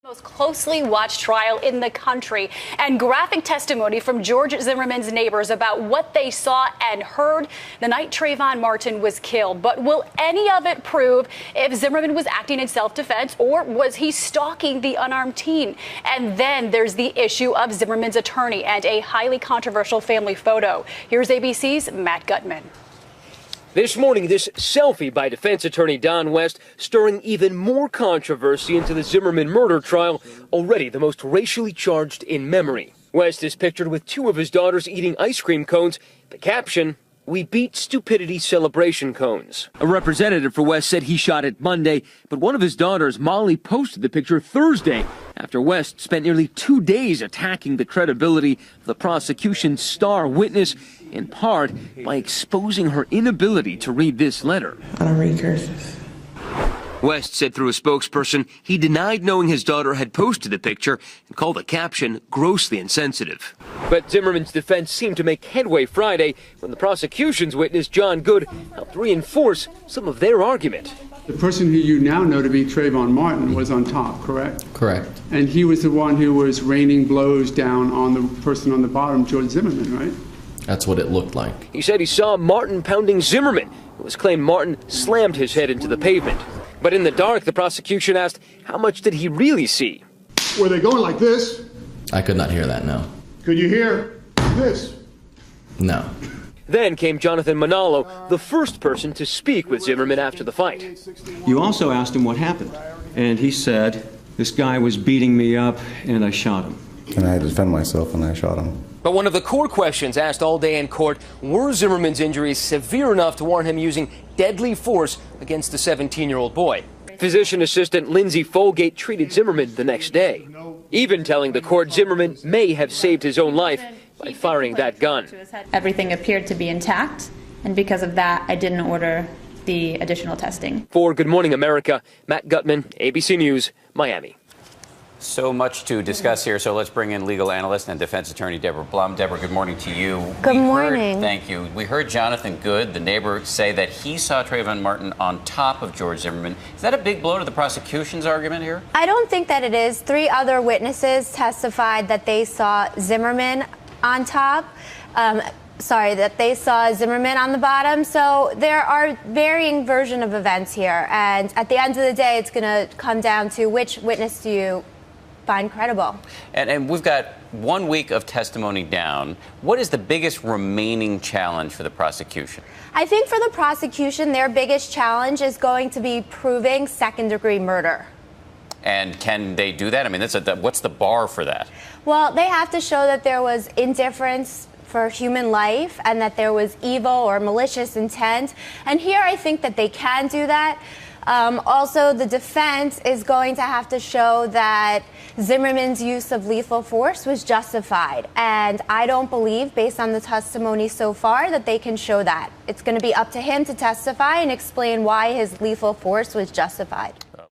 Most closely watched trial in the country, and graphic testimony from George Zimmerman's neighbors about what they saw and heard the night Trayvon Martin was killed. But will any of it prove if Zimmerman was acting in self-defense or was he stalking the unarmed teen? And then there's the issue of Zimmerman's attorney and a highly controversial family photo. Here's ABC's Matt Gutman. This morning, this selfie by defense attorney Don West stirring even more controversy into the Zimmerman murder trial, already the most racially charged in memory. West is pictured with two of his daughters eating ice cream cones. The caption, "We beat stupidity celebration cones." A representative for West said he shot it Monday, but one of his daughters, Molly, posted the picture Thursday after West spent nearly 2 days attacking the credibility of the prosecution's star witness, in part by exposing her inability to read this letter. I don't read cursive. West said through a spokesperson he denied knowing his daughter had posted the picture and called the caption grossly insensitive. But Zimmerman's defense seemed to make headway Friday when the prosecution's witness, John Good, helped reinforce some of their argument. The person who you now know to be Trayvon Martin was on top, correct? Correct. And he was the one who was raining blows down on the person on the bottom, George Zimmerman, right? That's what it looked like. He said he saw Martin pounding Zimmerman. It was claimed Martin slammed his head into the pavement. But in the dark, the prosecution asked, how much did he really see? Were they going like this? I could not hear that, no. Could you hear this? No. Then came Jonathan Manalo, the first person to speak with Zimmerman after the fight. You also asked him what happened, and he said, this guy was beating me up, and I shot him. And I had to defend myself, and I shot him. But one of the core questions asked all day in court, were Zimmerman's injuries severe enough to warrant him using deadly force against the 17-year-old boy? Physician assistant Lindsay Folgate treated Zimmerman the next day, even telling the court Zimmerman may have saved his own life by firing that gun. Everything appeared to be intact, and because of that, I didn't order the additional testing. For Good Morning America, Matt Gutman, ABC News, Miami. So much to discuss here, so let's bring in legal analyst and defense attorney Deborah Blum. Deborah, good morning to you. Good morning. Thank you. We heard Jonathan Good, the neighbor, say that he saw Trayvon Martin on top of George Zimmerman. Is that a big blow to the prosecution's argument here? I don't think that it is. 3 other witnesses testified that they saw Zimmerman on top. That they saw Zimmerman on the bottom. So there are varying versions of events here. And at the end of the day, it's going to come down to which witness do you find credible. And we've got 1 week of testimony down. What is the biggest remaining challenge for the prosecution? I think for the prosecution, their biggest challenge is going to be proving second-degree murder. And can they do that? I mean, what's the bar for that? Well, they have to show that there was indifference for human life and that there was evil or malicious intent. And here I think that they can do that. Also, the defense is going to have to show that Zimmerman's use of lethal force was justified. And I don't believe, based on the testimony so far, that they can show that. It's going to be up to him to testify and explain why his lethal force was justified.